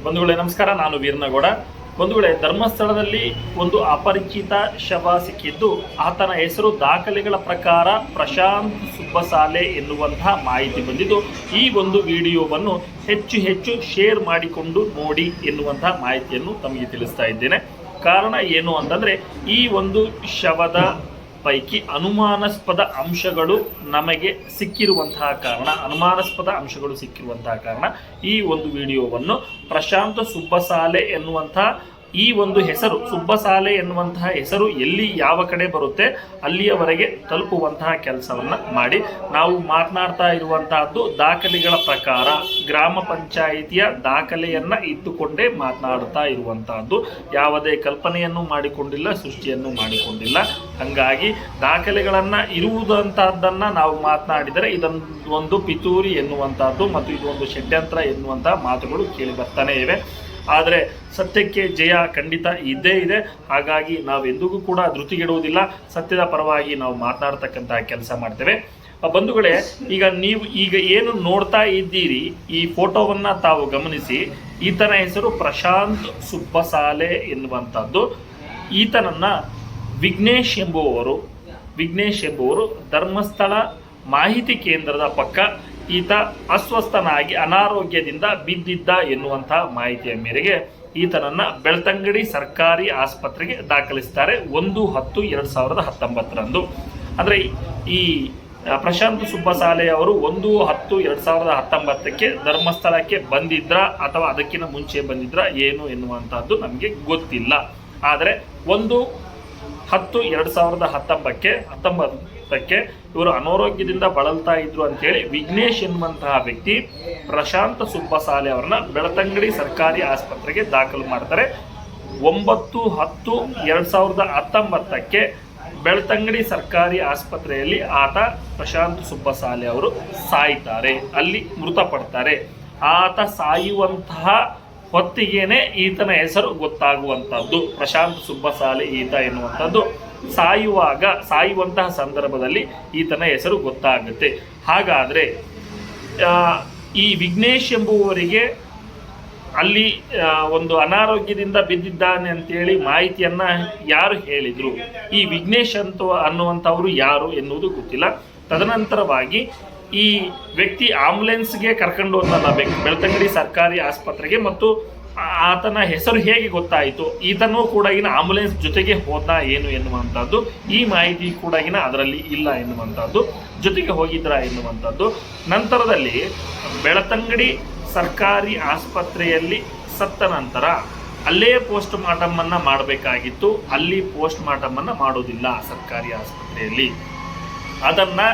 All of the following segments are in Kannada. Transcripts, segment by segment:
ಬಂಧುಗಳೇ ನಮಸ್ಕಾರ, ನಾನು ವೀರನಗೌಡ. ಬಂಧುಗಳೇ, ಧರ್ಮಸ್ಥಳದಲ್ಲಿ ಒಂದು ಅಪರಿಚಿತ ಶವ ಸಿಕ್ಕಿದ್ದು, ಆತನ ಹೆಸರು ದಾಖಲೆಗಳ ಪ್ರಕಾರ ಪ್ರಶಾಂತ್ ಸುಬ್ಬಸಾಲೆ ಎನ್ನುವಂತಹ ಮಾಹಿತಿ ಬಂದಿದ್ದು, ಈ ಒಂದು ವಿಡಿಯೋವನ್ನು ಹೆಚ್ಚು ಶೇರ್ ಮಾಡಿಕೊಂಡು ನೋಡಿ ಎನ್ನುವಂತಹ ಮಾಹಿತಿಯನ್ನು ತಮಗೆ ತಿಳಿಸ್ತಾ ಇದ್ದೇನೆ. ಕಾರಣ ಏನು ಅಂತಂದರೆ, ಈ ಒಂದು ಶವದ ಪೈಕಿ ಅನುಮಾನಾಸ್ಪದ ಅಂಶಗಳು ನಮಗೆ ಸಿಕ್ಕಿರುವಂತಹ ಕಾರಣ ಈ ಒಂದು ವಿಡಿಯೋವನ್ನು ಪ್ರಶಾಂತ್ ಸುಬ್ಬಸಾಲೆ ಎನ್ನುವಂತಹ ಈ ಒಂದು ಹೆಸರು, ಸುಬ್ಬಸಾಲೆ ಎನ್ನುವಂತಹ ಹೆಸರು ಎಲ್ಲಿ ಯಾವ ಕಡೆ ಬರುತ್ತೆ ಅಲ್ಲಿಯವರೆಗೆ ತಲುಪುವಂತಹ ಕೆಲಸವನ್ನು ಮಾಡಿ ನಾವು ಮಾತನಾಡ್ತಾ ಇರುವಂತಹದ್ದು ದಾಖಲೆಗಳ ಪ್ರಕಾರ, ಗ್ರಾಮ ಪಂಚಾಯಿತಿಯ ದಾಖಲೆಯನ್ನು ಇಟ್ಟುಕೊಂಡೇ ಮಾತನಾಡ್ತಾ ಇರುವಂತಹದ್ದು. ಯಾವುದೇ ಕಲ್ಪನೆಯನ್ನು ಮಾಡಿಕೊಂಡಿಲ್ಲ, ಸೃಷ್ಟಿಯನ್ನು ಮಾಡಿಕೊಂಡಿಲ್ಲ. ಹಾಗಾಗಿ ದಾಖಲೆಗಳನ್ನು ಇರುವುದಂತಹದ್ದನ್ನು ನಾವು ಮಾತನಾಡಿದರೆ ಇದೊಂದು ಪಿತೂರಿ ಎನ್ನುವಂತಹದ್ದು ಮತ್ತು ಇದೊಂದು ಷಡ್ಯಂತ್ರ ಎನ್ನುವಂತಹ ಮಾತುಗಳು ಕೇಳಿ ಬರ್ತಾನೆ ಇವೆ. ಆದರೆ ಸತ್ಯಕ್ಕೆ ಜಯ ಖಂಡಿತ ಇದ್ದೇ ಇದೆ. ಹಾಗಾಗಿ ನಾವು ಎಂದಿಗೂ ಕೂಡ ಧೃತಿಗೆಡುವುದಿಲ್ಲ. ಸತ್ಯದ ಪರವಾಗಿ ನಾವು ಮಾತನಾಡ್ತಕ್ಕಂತಹ ಕೆಲಸ ಮಾಡ್ತೇವೆ. ಬಂಧುಗಳೇ, ಈಗ ಏನು ನೋಡ್ತಾ ಇದ್ದೀರಿ, ಈ ಫೋಟೋವನ್ನು ತಾವು ಗಮನಿಸಿ. ಈತನ ಹೆಸರು ಪ್ರಶಾಂತ್ ಸುಬ್ಬಸಾಲೆ ಎನ್ನುವಂಥದ್ದು. ಈತನನ್ನು ವಿಘ್ನೇಶ್ ಎಂಬುವರು ಧರ್ಮಸ್ಥಳ ಮಾಹಿತಿ ಕೇಂದ್ರದ ಪಕ್ಕ ಈತ ಅಸ್ವಸ್ಥನಾಗಿ ಅನಾರೋಗ್ಯದಿಂದ ಬಿದ್ದಿದ್ದ ಎನ್ನುವಂತಹ ಮಾಹಿತಿಯ ಮೇರೆಗೆ ಈತನನ್ನು ಬೆಳ್ತಂಗಡಿ ಸರ್ಕಾರಿ ಆಸ್ಪತ್ರೆಗೆ ದಾಖಲಿಸ್ತಾರೆ 1/10/2019 ಅಂದರೆ ಈ ಪ್ರಶಾಂತ್ ಸುಬ್ಬಸಾಲೆ ಅವರು 1/10/2019 ಧರ್ಮಸ್ಥಳಕ್ಕೆ ಬಂದಿದ್ರ ಅಥವಾ ಅದಕ್ಕಿಂತ ಮುಂಚೆ ಬಂದಿದ್ರ ಏನು ಎನ್ನುವಂತಹದ್ದು ನಮಗೆ ಗೊತ್ತಿಲ್ಲ. ಆದರೆ 1/10/2019 ಇವರು ಅನಾರೋಗ್ಯದಿಂದ ಬಳಲ್ತಾ ಇದ್ರು ಅಂತೇಳಿ ವಿಘ್ನೇಶ್ ಎನ್ನುವಂತಹ ವ್ಯಕ್ತಿ ಪ್ರಶಾಂತ್ ಸುಬ್ಬಸಾಲೆ ಅವರನ್ನ ಬೆಳ್ತಂಗಡಿ ಸರ್ಕಾರಿ ಆಸ್ಪತ್ರೆಗೆ ದಾಖಲು ಮಾಡ್ತಾರೆ. 9/10/2019 ಬೆಳ್ತಂಗಡಿ ಸರ್ಕಾರಿ ಆಸ್ಪತ್ರೆಯಲ್ಲಿ ಆತ ಪ್ರಶಾಂತ್ ಸುಬ್ಬಸಾಲೆ ಅವರು ಸಾಯ್ತಾರೆ, ಅಲ್ಲಿ ಮೃತಪಡ್ತಾರೆ. ಆತ ಸಾಯುವಂತಹ ಹೊತ್ತಿಗೇನೆ ಈತನ ಹೆಸರು ಗೊತ್ತಾಗುವಂಥದ್ದು. ಪ್ರಶಾಂತ್ ಸುಬ್ಬಸಾಲೆ ಈತ ಎನ್ನುವಂಥದ್ದು ಸಾಯುವಂತಹ ಸಂದರ್ಭದಲ್ಲಿ ಈತನ ಹೆಸರು ಗೊತ್ತಾಗುತ್ತೆ. ಹಾಗಾದರೆ ಈ ವಿಘ್ನೇಶ್ ಎಂಬುವವರಿಗೆ ಅಲ್ಲಿ ಒಂದು ಅನಾರೋಗ್ಯದಿಂದ ಬಿದ್ದಿದ್ದಾನೆ ಅಂತೇಳಿ ಮಾಹಿತಿಯನ್ನು ಯಾರು ಹೇಳಿದರು? ಈ ವಿಘ್ನೇಶ್ ಅನ್ನುವಂಥವರು ಯಾರು ಎನ್ನುವುದು ಗೊತ್ತಿಲ್ಲ. ತದನಂತರವಾಗಿ ಈ ವ್ಯಕ್ತಿ ಆಂಬುಲೆನ್ಸ್ಗೆ ಕರ್ಕೊಂಡು ಹೋದಲ್ಲ ಬೆಳ್ತಂಗಡಿ ಸರ್ಕಾರಿ ಆಸ್ಪತ್ರೆಗೆ, ಮತ್ತು ಆತನ ಹೆಸರು ಹೇಗೆ ಗೊತ್ತಾಯಿತು? ಈತನೂ ಕೂಡ ಆಂಬುಲೆನ್ಸ್ ಜೊತೆಗೆ ಹೋದ ಏನು ಎನ್ನುವಂಥದ್ದು ಈ ಮಾಹಿತಿ ಕೂಡ ಅದರಲ್ಲಿ ಇಲ್ಲ ಎನ್ನುವಂಥದ್ದು, ಜೊತೆಗೆ ಹೋಗಿದ್ರ ಎನ್ನುವಂಥದ್ದು. ನಂತರದಲ್ಲಿ ಬೆಳ್ತಂಗಡಿ ಸರ್ಕಾರಿ ಆಸ್ಪತ್ರೆಯಲ್ಲಿ ಸತ್ತ ನಂತರ ಅಲ್ಲೇ ಪೋಸ್ಟ್ ಮಾರ್ಟಮನ್ನು ಮಾಡಬೇಕಾಗಿತ್ತು. ಅಲ್ಲಿ ಪೋಸ್ಟ್ ಮಾರ್ಟಮನ್ನು ಮಾಡೋದಿಲ್ಲ ಸರ್ಕಾರಿ ಆಸ್ಪತ್ರೆಯಲ್ಲಿ. ಅದನ್ನು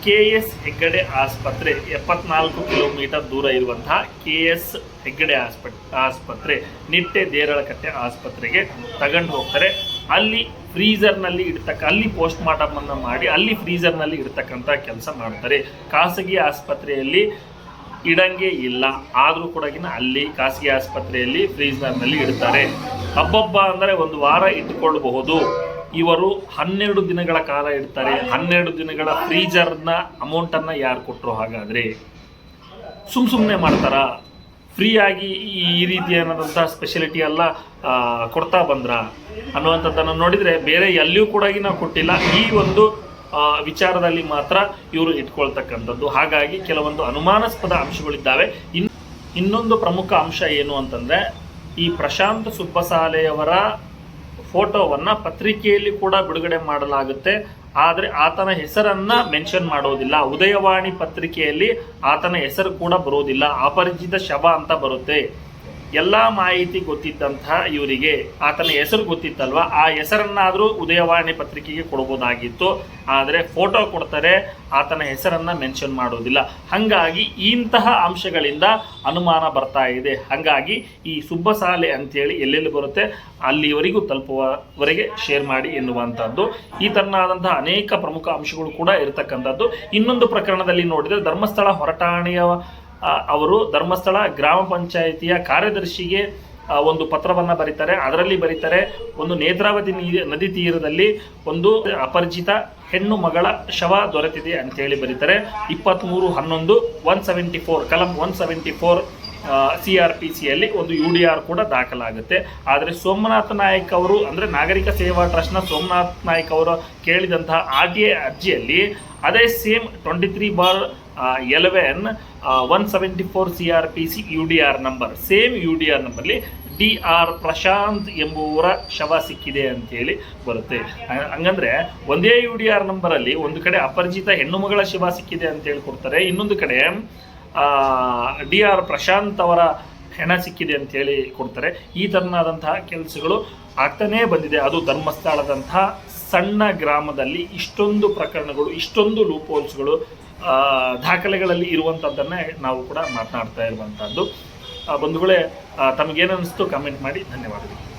KS ಹೆಗ್ಗಡೆ ಆಸ್ಪತ್ರೆ, 74 ಕಿಲೋಮೀಟರ್ ದೂರ ಇರುವಂತಹ KS ಹೆಗ್ಗಡೆ ಆಸ್ಪತ್ರೆ, ನಿಟ್ಟೆ ದೇರಳಕಟ್ಟೆ ಆಸ್ಪತ್ರೆಗೆ ತಗೊಂಡು ಹೋಗ್ತಾರೆ. ಅಲ್ಲಿ ಫ್ರೀಜರ್ನಲ್ಲಿ ಅಲ್ಲಿ ಪೋಸ್ಟ್ ಮಾರ್ಟಮನ್ನು ಮಾಡಿ ಅಲ್ಲಿ ಫ್ರೀಜರ್ನಲ್ಲಿ ಇಡ್ತಕ್ಕಂಥ ಕೆಲಸ ಮಾಡ್ತಾರೆ. ಖಾಸಗಿ ಆಸ್ಪತ್ರೆಯಲ್ಲಿ ಇಡಂಗೆ ಇಲ್ಲ, ಆದರೂ ಕೂಡ ಅಲ್ಲಿ ಖಾಸಗಿ ಆಸ್ಪತ್ರೆಯಲ್ಲಿ ಫ್ರೀಜರ್ನಲ್ಲಿ ಇಡ್ತಾರೆ. ಹಬ್ಬ ಅಂದರೆ ಒಂದು ವಾರ ಇಟ್ಟುಕೊಳ್ಳಬಹುದು. ಇವರು 12 ದಿನಗಳ ಕಾಲ ಇಡ್ತಾರೆ. 12 ದಿನಗಳ ಫ್ರೀಜರ್ನ ಅಮೌಂಟನ್ನು ಯಾರು ಕೊಟ್ಟರು? ಹಾಗಾದರೆ ಸುಮ್ಮನೆ ಮಾಡ್ತಾರಾ? ಫ್ರೀಯಾಗಿ ಈ ರೀತಿಯಾದಂಥ ಸ್ಪೆಷಾಲಿಟಿ ಎಲ್ಲ ಕೊಡ್ತಾ ಬಂದ್ರ ಅನ್ನುವಂಥದ್ದನ್ನು ನೋಡಿದರೆ ಬೇರೆ ಎಲ್ಲಿಯೂ ಕೂಡ ನಾವು ಕೊಟ್ಟಿಲ್ಲ. ಈ ಒಂದು ವಿಚಾರದಲ್ಲಿ ಮಾತ್ರ ಇವರು ಇಟ್ಕೊಳ್ತಕ್ಕಂಥದ್ದು. ಹಾಗಾಗಿ ಕೆಲವೊಂದು ಅನುಮಾನಾಸ್ಪದ ಅಂಶಗಳಿದ್ದಾವೆ. ಇನ್ನೊಂದು ಪ್ರಮುಖ ಅಂಶ ಏನು ಅಂತಂದರೆ, ಈ ಪ್ರಶಾಂತ್ ಸುಬ್ಬಸಾಲೆಯವರ ಫೋಟೋವನ್ನು ಪತ್ರಿಕೆಯಲ್ಲಿ ಕೂಡ ಬಿಡುಗಡೆ ಮಾಡಲಾಗುತ್ತೆ, ಆದರೆ ಆತನ ಹೆಸರನ್ನು ಮೆನ್ಷನ್ ಮಾಡೋದಿಲ್ಲ. ಉದಯವಾಣಿ ಪತ್ರಿಕೆಯಲ್ಲಿ ಆತನ ಹೆಸರು ಕೂಡ ಬರೋದಿಲ್ಲ, ಅಪರಿಚಿತ ಶವ ಅಂತ ಬರುತ್ತೆ. ಎಲ್ಲ ಮಾಹಿತಿ ಗೊತ್ತಿದ್ದಂತಹ ಇವರಿಗೆ ಆತನ ಹೆಸರು ಗೊತ್ತಿತ್ತಲ್ವ, ಆ ಹೆಸರನ್ನಾದರೂ ಉದಯವಾಣಿ ಪತ್ರಿಕೆಗೆ ಕೊಡ್ಬೋದಾಗಿತ್ತು. ಆದರೆ ಫೋಟೋ ಕೊಡ್ತಾರೆ, ಆತನ ಹೆಸರನ್ನು ಮೆನ್ಷನ್ ಮಾಡೋದಿಲ್ಲ. ಹಾಗಾಗಿ ಇಂತಹ ಅಂಶಗಳಿಂದ ಅನುಮಾನ ಬರ್ತಾ ಇದೆ. ಹಾಗಾಗಿ ಈ ಸುಬ್ಬಸಾಲೆ ಅಂತೇಳಿ ಎಲ್ಲೆಲ್ಲಿ ಬರುತ್ತೆ ಅಲ್ಲಿವರೆಗೂ ತಲುಪುವವರೆಗೆ ಶೇರ್ ಮಾಡಿ ಎನ್ನುವಂಥದ್ದು. ಈ ತರನಾದಂತಹ ಅನೇಕ ಪ್ರಮುಖ ಅಂಶಗಳು ಕೂಡ ಇರತಕ್ಕಂಥದ್ದು. ಇನ್ನೊಂದು ಪ್ರಕರಣದಲ್ಲಿ ನೋಡಿದರೆ ಧರ್ಮಸ್ಥಳ ಹೊರಟಾಣೆಯ ಅವರು ಧರ್ಮಸ್ಥಳ ಗ್ರಾಮ ಪಂಚಾಯಿತಿಯ ಕಾರ್ಯದರ್ಶಿಗೆ ಒಂದು ಪತ್ರವನ್ನು ಬರೀತಾರೆ. ಅದರಲ್ಲಿ ಬರೀತಾರೆ, ಒಂದು ನೇತ್ರಾವತಿ ನದಿ ತೀರದಲ್ಲಿ ಒಂದು ಅಪರಿಚಿತ ಹೆಣ್ಣು ಮಗಳ ಶವ ದೊರೆತಿದೆ ಅಂತೇಳಿ ಬರೀತಾರೆ. 23/11/174 ಕಲಂ 174 CRPCಯಲ್ಲಿ ಒಂದು UDR ಕೂಡ ದಾಖಲಾಗುತ್ತೆ. ಆದರೆ ಸೋಮನಾಥ್ ನಾಯಕ್ ಅವರು ಅಂದರೆ ನಾಗರಿಕ ಸೇವಾ ಟ್ರಸ್ಟ್ನ ಸೋಮನಾಥ್ ನಾಯಕ್ ಅವರು ಕೇಳಿದಂತಹ RTI ಅರ್ಜಿಯಲ್ಲಿ ಅದೇ same 23/11 174 CRPC UDR number, same UDR ನಂಬರ್ಲಿ DR ಪ್ರಶಾಂತ್ ಎಂಬುವರ ಶವ ಸಿಕ್ಕಿದೆ ಅಂತೇಳಿ ಬರುತ್ತೆ. ಹಂಗಂದ್ರೆ ಒಂದೇ UDR ನಂಬರಲ್ಲಿ ಒಂದು ಕಡೆ ಅಪರಿಚಿತ ಹೆಣ್ಣು ಮಗಳ ಶವ ಸಿಕ್ಕಿದೆ ಅಂತೇಳಿ ಕೊಡ್ತಾರೆ, ಇನ್ನೊಂದು ಕಡೆ DR ಪ್ರಶಾಂತ್ ಅವರ ಹೆಣ ಸಿಕ್ಕಿದೆ ಅಂತೇಳಿ ಕೊಡ್ತಾರೆ. ಈ ಥರನಾದಂತಹ ಕೆಲಸಗಳು ಆಗ್ತಾನೇ ಬಂದಿದೆ. ಅದು ಧರ್ಮಸ್ಥಳದಂತಹ ಸಣ್ಣ ಗ್ರಾಮದಲ್ಲಿ ಇಷ್ಟೊಂದು ಪ್ರಕರಣಗಳು, ಇಷ್ಟೊಂದು ಲೂಪೋಲ್ಸ್ಗಳು ದಾಖಲೆಗಳಲ್ಲಿ ಇರುವಂಥದ್ದನ್ನೇ ನಾವು ಕೂಡ ಮಾತನಾಡ್ತಾ ಇರುವಂಥದ್ದು. ಬಂಧುಗಳೇ, ತಮಗೇನಿಸ್ತು ಕಮೆಂಟ್ ಮಾಡಿ. ಧನ್ಯವಾದಗಳು.